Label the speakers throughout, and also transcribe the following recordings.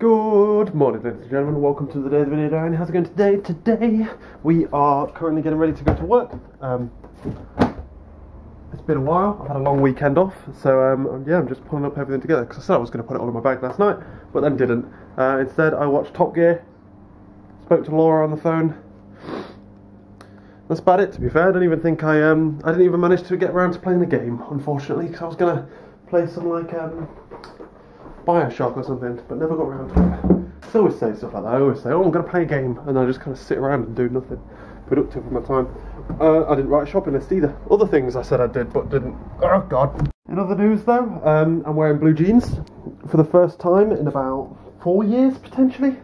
Speaker 1: Good morning, ladies and gentlemen. Welcome to the day of the video diary. How's it going today? Today we are currently getting ready to go to work. It's been a while. I've had a long weekend off, so yeah, I'm just pulling up everything together because I said I was going to put it all in my bag last night, but then didn't. Instead, I watched Top Gear, spoke to Laura on the phone. That's about it. To be fair, I don't even think I didn't even manage to get around to playing the game, unfortunately, because I was going to play some like Bioshock or something, but never got around to it. I always say stuff like that. I always say, oh, I'm going to play a game, and I just kind of sit around and do nothing productive with my time. I didn't write a shopping list either. Other things I said I did, but didn't. Oh, God. In other news, though, I'm wearing blue jeans for the first time in about 4 years, potentially.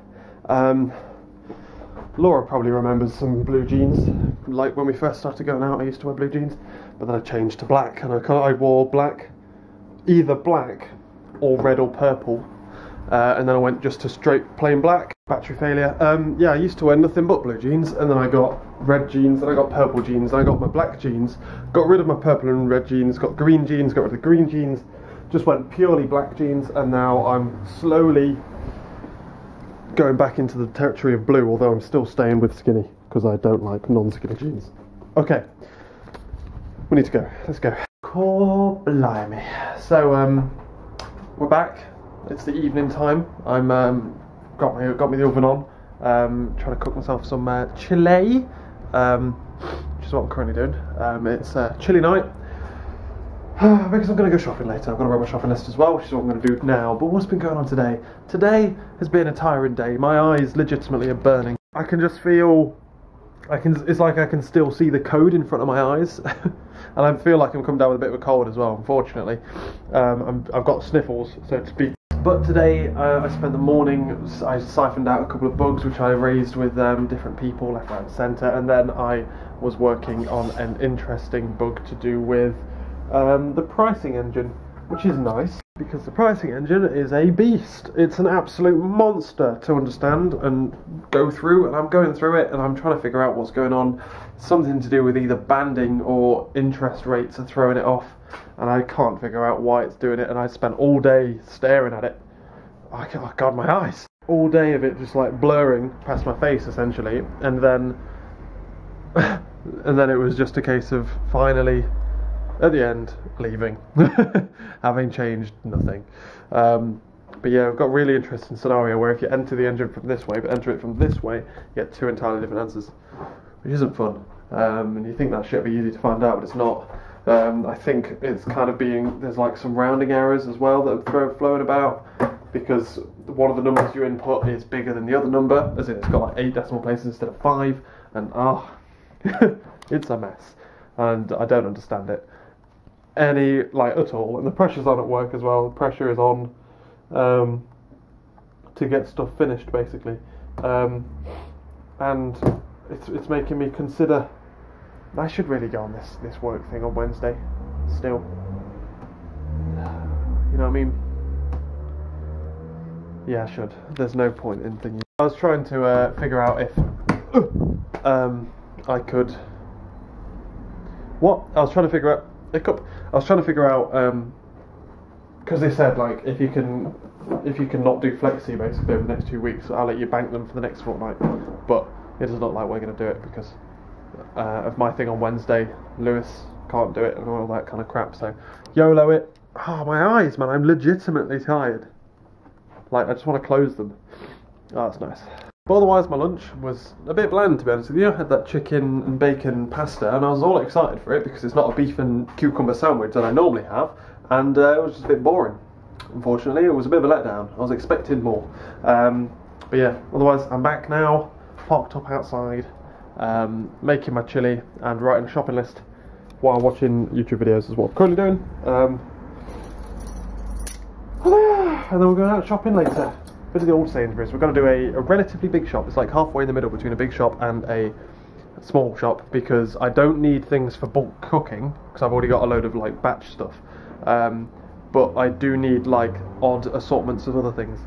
Speaker 1: Laura probably remembers some blue jeans. Like when we first started going out, I used to wear blue jeans, but then I changed to black, and I wore black, either black or red or purple, and then I went just to straight plain black. Battery failure. Yeah, I used to wear nothing but blue jeans, and then I got red jeans, and I got purple jeans, and I got my black jeans, got rid of my purple and red jeans, got green jeans, got rid of the green jeans, just went purely black jeans, and now I'm slowly going back into the territory of blue, although I'm still staying with skinny, because I don't like non-skinny jeans. Okay, we need to go. Let's go. Cool, blimey. So, we're back. It's the evening time. I'm got me the oven on. Trying to cook myself some chili, which is what I'm currently doing. It's a chilly night because I'm going to go shopping later. I've got to write my shopping list as well, which is what I'm going to do now. But what's been going on today? Today has been a tiring day. My eyes legitimately are burning. I can just feel. It's like I can still see the code in front of my eyes, and I feel like I'm coming down with a bit of a cold as well. Unfortunately, I've got sniffles, so to speak. But today I spent the morning. I siphoned out a couple of bugs which I raised with different people, left, right, and centre, and then I was working on an interesting bug to do with the pricing engine, which is nice because the pricing engine is a beast. It's an absolute monster to understand and go through, and I'm going through it and I'm trying to figure out what's going on. Something to do with either banding or interest rates are throwing it off, and I can't figure out why it's doing it, and I spent all day staring at it. Oh God, my eyes. All day of it just like blurring past my face essentially, and then it was just a case of finally at the end leaving, having changed nothing. But yeah, we've got a really interesting scenario where if you enter the engine from this way but enter it from this way, you get two entirely different answers, which isn't fun. And you think that should be easy to find out, but it's not. I think it's kind of there's like some rounding errors as well that are flown about, because one of the numbers you input is bigger than the other number, as in it's got like 8 decimal places instead of 5, and it's a mess, and I don't understand it at all. And the pressure's on at work as well. The pressure is on to get stuff finished basically, and it's making me consider I should really go on this work thing on Wednesday still. You know what I mean? Yeah, I should. There's no point in thinking. I was trying to figure out if I could. What? I was trying to figure out. I was trying to figure out because they said like if you can not do flexi basically over the next 2 weeks, I'll let you bank them for the next fortnight. But it doesn't look like we're going to do it because of my thing on Wednesday. Lewis can't do it and all that kind of crap. So YOLO it. Oh, my eyes, man! I'm legitimately tired. Like I just want to close them. Oh, that's nice. But otherwise, my lunch was a bit bland, to be honest with you. I had that chicken and bacon pasta, and I was all excited for it because it's not a beef and cucumber sandwich that I normally have, and it was just a bit boring. Unfortunately, it was a bit of a letdown. I was expecting more. But yeah, otherwise, I'm back now, parked up outside, making my chili and writing a shopping list while watching YouTube videos is what I'm currently doing. And then we're going out shopping later. Bit of the old Sainsbury's. We're going to do a relatively big shop. It's like halfway in the middle between a big shop and a small shop, because I don't need things for bulk cooking because I've already got a load of like batch stuff. But I do need like odd assortments of other things.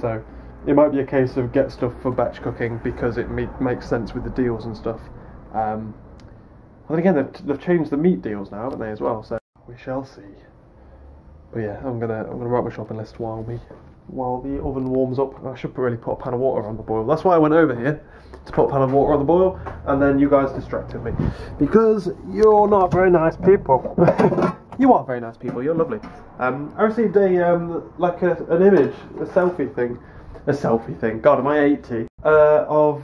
Speaker 1: So it might be a case of get stuff for batch cooking because it makes sense with the deals and stuff. And then again, they've changed the meat deals now, haven't they, as well? So we shall see. But yeah, I'm gonna write my shopping list while we while the oven warms up. I should really put a pan of water on the boil. That's why I went over here, to put a pan of water on the boil, and then you guys distracted me. Because you're not very nice people. You are very nice people, you're lovely. I received an image, a selfie thing, God, am I 80? Of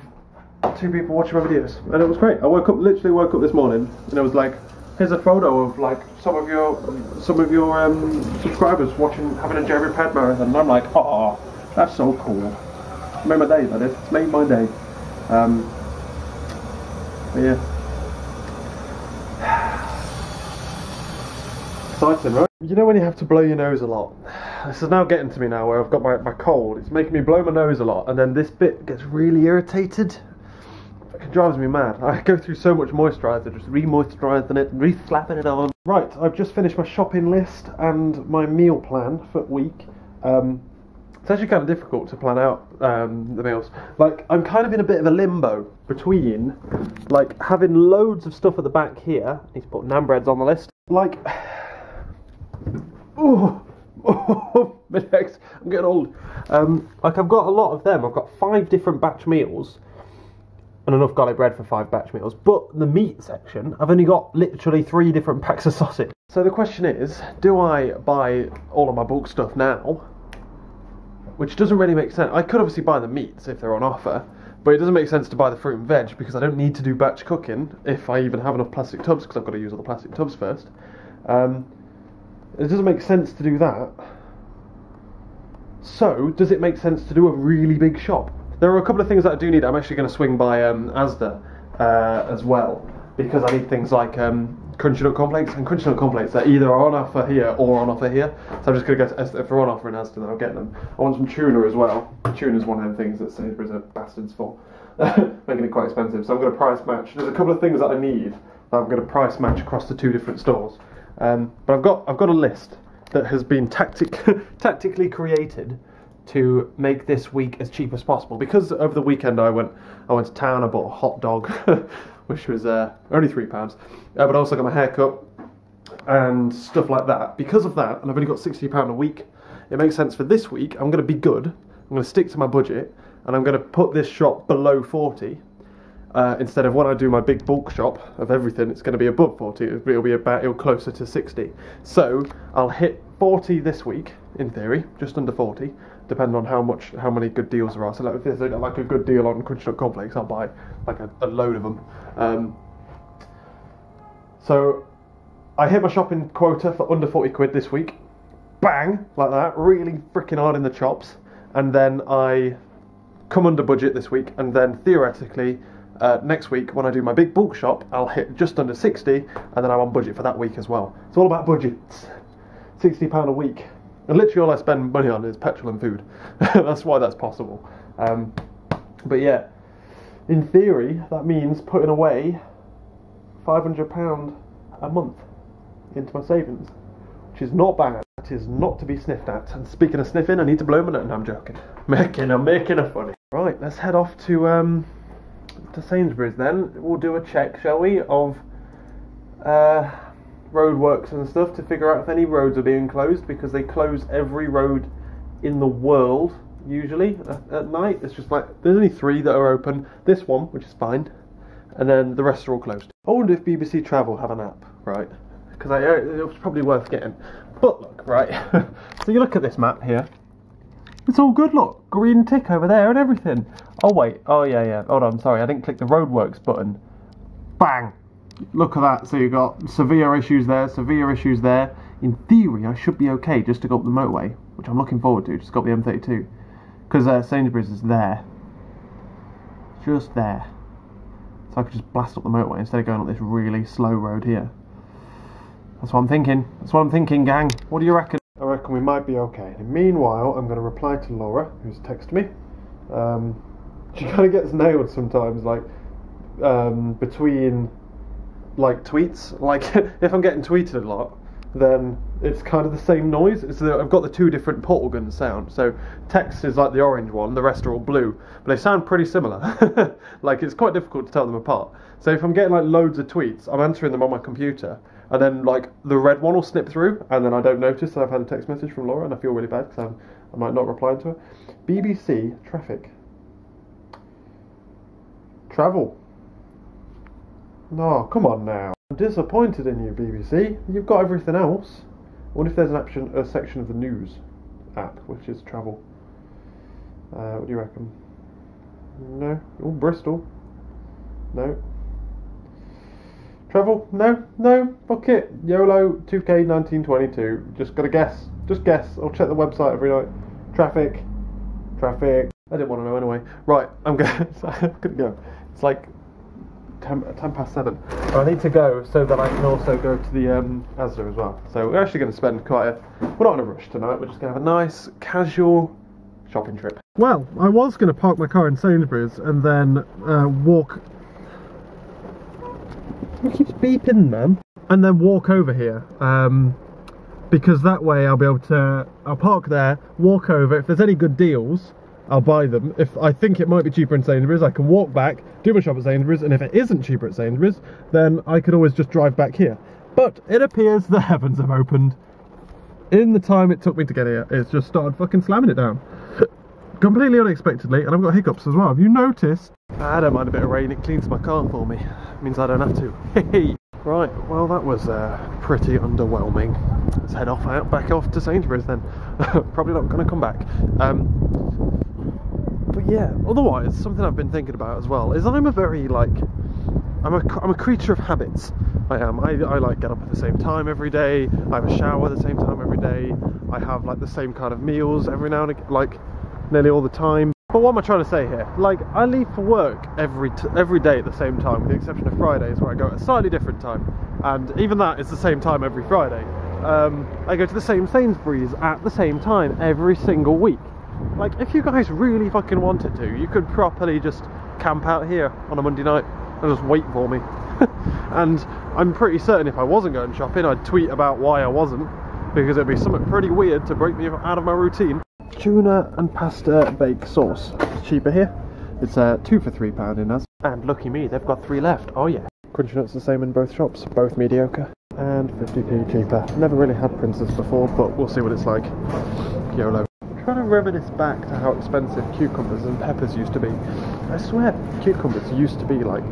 Speaker 1: 2 people watching my videos, and it was great. I literally woke up this morning, and it was like, here's a photo of like some of your subscribers having a Jeremy Pad marathon, and I'm like, oh, that's so cool. It's made my day, that is. It's made my day. But yeah. Exciting, right? You know when you have to blow your nose a lot? This is now getting to me now where I've got my cold. It's making me blow my nose a lot, and then this bit gets really irritated. It drives me mad. I go through so much moisturiser, just re-moisturising it, re-slapping it on. Right, I've just finished my shopping list and my meal plan for the week. It's actually kind of difficult to plan out the meals. Like, I'm kind of in a bit of a limbo between, like, having loads of stuff at the back here. I need to put naan breads on the list. Like, my legs, I'm getting old. Like, I've got a lot of them. I've got 5 different batch meals and enough garlic bread for 5 batch meals. But the meat section, I've only got literally 3 different packs of sausage. So the question is, do I buy all of my bulk stuff now? Which doesn't really make sense. I could obviously buy the meats if they're on offer, but it doesn't make sense to buy the fruit and veg because I don't need to do batch cooking if I even have enough plastic tubs, because I've got to use all the plastic tubs first. It doesn't make sense to do that. So, does it make sense to do a really big shop? There are a couple of things that I do need. I'm actually going to swing by Asda as well, because I need things like crunchy nut cornflakes, and crunchy nut cornflakes are either on offer here or on offer here. So I'm just going to go to Asda. If they're on offer in Asda, then I'll get them. I want some tuna as well. Tuna's one of them things that Sainsbury's are bastards for, making it quite expensive. So I'm going to price match. There's a couple of things that I need that I'm going to price match across the 2 different stores. But I've got a list that has been tactically created to make this week as cheap as possible. Because over the weekend I went to town, I bought a hot dog, which was only £3, but I also got my hair cut and stuff like that. Because of that, and I've only got £60 a week, it makes sense for this week. I'm going to be good, I'm going to stick to my budget, and I'm going to put this shop below 40. Instead of when I do my big bulk shop of everything, it's going to be above 40. It'll be closer to 60. So I'll hit 40 this week, in theory, just under 40, depending on how many good deals there are. So like, if there's like a good deal on crunchy nut cornflakes, I'll buy like a load of them. So I hit my shopping quota for under 40 quid this week. Bang, like that, really freaking hard in the chops, and then I come under budget this week, and then theoretically next week when I do my big bulk shop, I'll hit just under 60, and then I'm on budget for that week as well. It's all about budgets. £60 a week, and literally all I spend money on is petrol and food. That's why that's possible. But yeah, in theory that means putting away £500 a month into my savings, which is not bad. That is not to be sniffed at. And speaking of sniffing, I need to blow my nut. No, I'm joking. I'm making a funny. Right, let's head off to Sainsbury's then. We'll do a check, shall we, of roadworks and stuff to figure out if any roads are being closed, because they close every road in the world usually at night. It's just like there's only 3 that are open. This one, which is fine, and then the rest are all closed. I wonder if BBC Travel have an app, right? Because it was probably worth getting. But look, right. So you look at this map here. It's all good, look. Green tick over there and everything. Oh wait, oh yeah. Hold on, sorry, I didn't click the roadworks button. Bang! Look at that. So you've got severe issues there, severe issues there. In theory, I should be okay just to go up the motorway, which I'm looking forward to, just go up the M32. Because Sainsbury's is there. Just there. So I could just blast up the motorway instead of going up this really slow road here. That's what I'm thinking. That's what I'm thinking, gang. What do you reckon? I reckon we might be okay. And meanwhile, I'm going to reply to Laura, who's texted me. She kind of gets nailed sometimes, like, between, like, tweets. Like, if I'm getting tweeted a lot, then it's kind of the same noise. I've got the 2 different portal gun sound. So text is like the orange one, the rest are all blue. But they sound pretty similar. Like, it's quite difficult to tell them apart. So if I'm getting, like, loads of tweets, I'm answering them on my computer. And then, like, the red one will snip through, and then I don't notice that I've had a text message from Laura, and I feel really bad because I might not reply to her. BBC traffic. Travel. No, come on now. I'm disappointed in you, BBC. You've got everything else. I wonder if there's a section of the news app, which is travel. What do you reckon? No. Oh, Bristol. No. Travel? No. No. Fuck it. YOLO 2K 1922. Just gotta guess. Just guess. I'll check the website every night. Traffic. Traffic. I didn't want to know anyway. Right, I'm gonna go. It's like 10 past 7. I need to go so that I can also go to the Asda as well. So we're actually going to spend we're not in a rush tonight, we're just going to have a nice, casual shopping trip. Well, I was going to park my car in Sainsbury's and then walk... It keeps beeping, man. And then walk over here. Because that way I'll be able to... I'll park there, walk over. If there's any good deals, I'll buy them. If I think it might be cheaper in Sainsbury's, I can walk back, do my shop at Sainsbury's, and if it isn't cheaper at Sainsbury's, then I could always just drive back here. But it appears the heavens have opened. In the time it took me to get here, it's just started fucking slamming it down. Completely unexpectedly, and I've got hiccups as well. Have you noticed? I don't mind a bit of rain, it cleans my car for me. It means I don't have to. Right, well that was pretty underwhelming. Let's head back off to Sainsbury's then. Probably not going to come back. But yeah, otherwise, something I've been thinking about as well is I'm a very, like, I'm a creature of habits. I am. I like get up at the same time every day, I have a shower at the same time every day, I have like the same kind of meals every now and again, like nearly all the time. But what am I trying to say here? Like, I leave for work every day at the same time, with the exception of Fridays where I go at a slightly different time, and even that is the same time every Friday. I go to the same Sainsbury's at the same time every single week. Like, if you guys really fucking wanted to, you could properly just camp out here on a Monday night and just wait for me. And I'm pretty certain if I wasn't going shopping, I'd tweet about why I wasn't, because it'd be something pretty weird to break me out of my routine. Tuna and pasta bake sauce. It's cheaper here. It's 2 for £3 in Asda. And lucky me, they've got 3 left. Oh yeah. Crunchy nuts the same in both shops, both mediocre. And 50p cheaper. Never really had Prince's before, but we'll see what it's like. YOLO. I'm trying to reminisce back to how expensive cucumbers and peppers used to be. I swear, cucumbers used to be like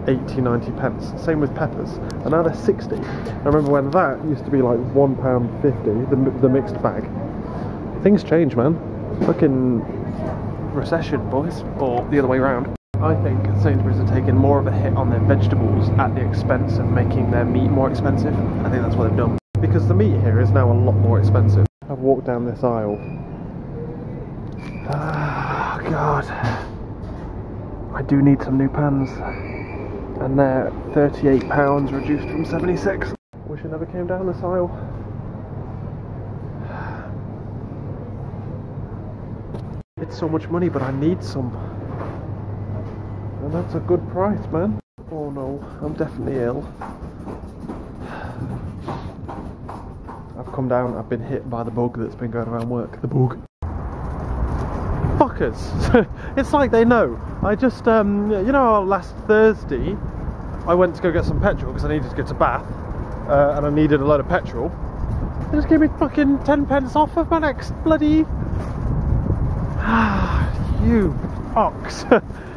Speaker 1: 80-90 pence. Same with peppers. And now they're 60. I remember when that used to be like £1.50, the mixed bag. Things change, man. Fucking recession, boys. Or the other way around. I think Sainsbury's are taking more of a hit on their vegetables at the expense of making their meat more expensive. I think that's what they've done. Because the meat here is now a lot more expensive. I've walked down this aisle. Ah, God. I do need some new pans. And they're £38 reduced from 76. Wish I never came down this aisle. It's so much money, but I need some. And that's a good price, man. Oh no, I'm definitely ill. I've come down, I've been hit by the bug that's been going around work. The bug. Fuckers. It's like they know. I just, you know, last Thursday, I went to go get some petrol because I needed to go to Bath. And I needed a load of petrol. They just gave me fucking 10 pence off of my next bloody... You ox.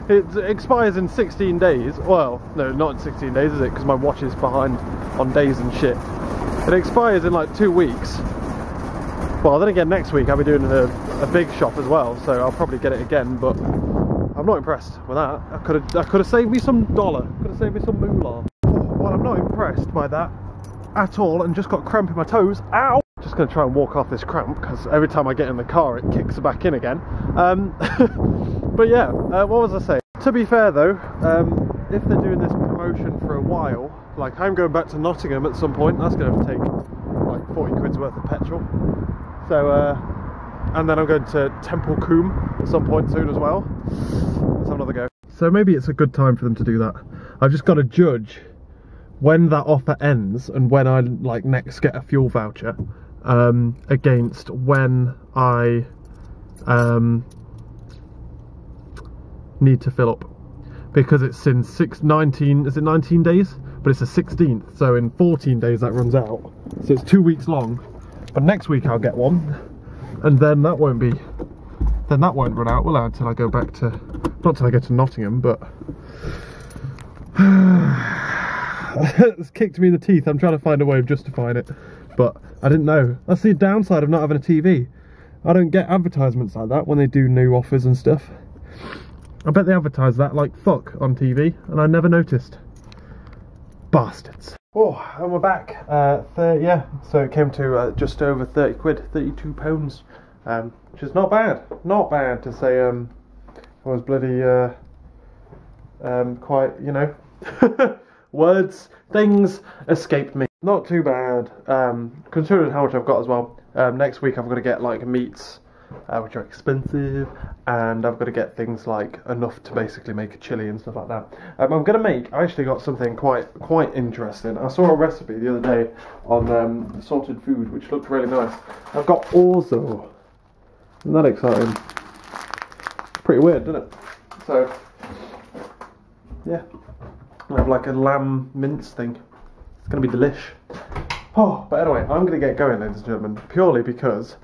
Speaker 1: It expires in 16 days. Well, no, not in 16 days, is it? Because my watch is behind on days and shit. It expires in like 2 weeks. Well, then again, next week I'll be doing a big shop as well, so I'll probably get it again. But I'm not impressed with that. I could have saved me some dollar. Could have saved me some moolah. Well, I'm not impressed by that at all, and just got cramp in my toes. Ow! Just going to try and walk off this cramp, because every time I get in the car it kicks back in again. But yeah, what was I saying? To be fair though, if they're doing this promotion for a while, like I'm going back to Nottingham at some point, that's going to take like 40 quid's worth of petrol. So, and then I'm going to Temple Combe at some point soon as well. Let's have another go. So maybe it's a good time for them to do that. I've just got to judge when that offer ends and when I like next get a fuel voucher. Against when I need to fill up, because it's in 19 days, but it's the 16th, so in 14 days that runs out, so it's 2 weeks long. But next week I'll get one, and then that won't be. Then that won't run out, will it? Until I go back to, not till I go to Nottingham, but it's kicked me in the teeth. I'm trying to find a way of justifying it, but I didn't know. That's the downside of not having a TV. I don't get advertisements like that when they do new offers and stuff. I bet they advertise that like fuck on TV, and I never noticed. Bastards. Oh, and we're back. Yeah, so it came to just over 30 quid, £32, which is not bad. Not bad to say. I was bloody quite, you know, words, things escaped me. Not too bad, considering how much I've got as well. Next week I've got to get like meats, which are expensive, and I've got to get things like enough to basically make a chili and stuff like that. I actually got something quite interesting. I saw a recipe the other day on salted food, which looked really nice. I've got orzo. Isn't that exciting? Pretty weird, isn't it? So, yeah, I have like a lamb mince thing. It's going to be delish. Oh, but anyway, I'm going to get going, ladies and gentlemen, purely because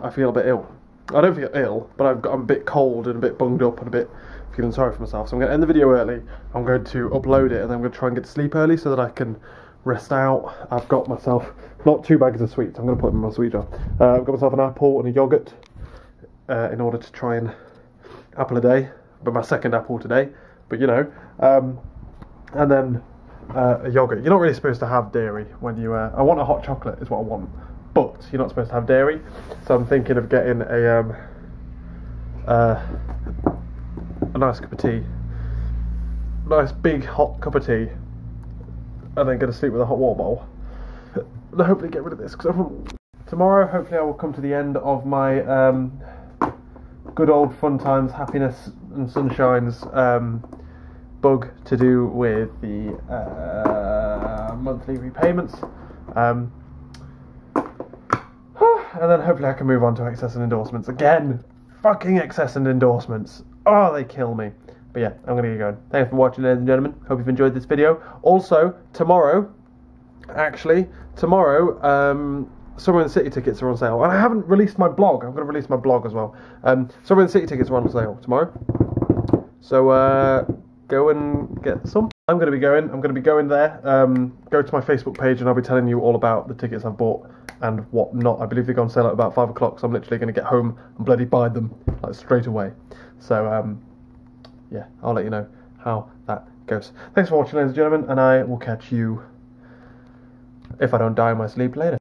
Speaker 1: I feel a bit ill. I don't feel ill, but I'm a bit cold and a bit bunged up and a bit feeling sorry for myself. So I'm going to end the video early. I'm going to upload it, and then I'm going to try and get to sleep early so that I can rest out. I've got myself not 2 bags of sweets. I'm going to put them in my sweet jar. I've got myself an apple and a yogurt in order to try and apple a day, but my second apple today. But you know, and then a yogurt. You're not really supposed to have dairy when you. I want a hot chocolate is what I want, but you're not supposed to have dairy. So I'm thinking of getting a nice cup of tea, nice big hot cup of tea, and then go to sleep with a hot water bottle. And hopefully get rid of this because tomorrow, hopefully, I will come to the end of my good old fun times, happiness and sunshines bug to do with the monthly repayments, and then hopefully I can move on to excess and endorsements again. Fucking excess and endorsements, oh, they kill me. But yeah, I'm gonna get going. Thanks for watching, ladies and gentlemen. Hope you've enjoyed this video. Also, tomorrow, Summer in the City tickets are on sale, and I haven't released my blog. I'm going to release my blog as well. Summer in the City tickets are on sale tomorrow, so go and get some. I'm going to be going there. Go to my Facebook page, and I'll be telling you all about the tickets I've bought and what not. I believe they go on sale at about 5 o'clock, so I'm literally going to get home and bloody buy them like straight away. So yeah, I'll let you know how that goes. Thanks for watching, ladies and gentlemen, and I will catch you, if I don't die in my sleep, later.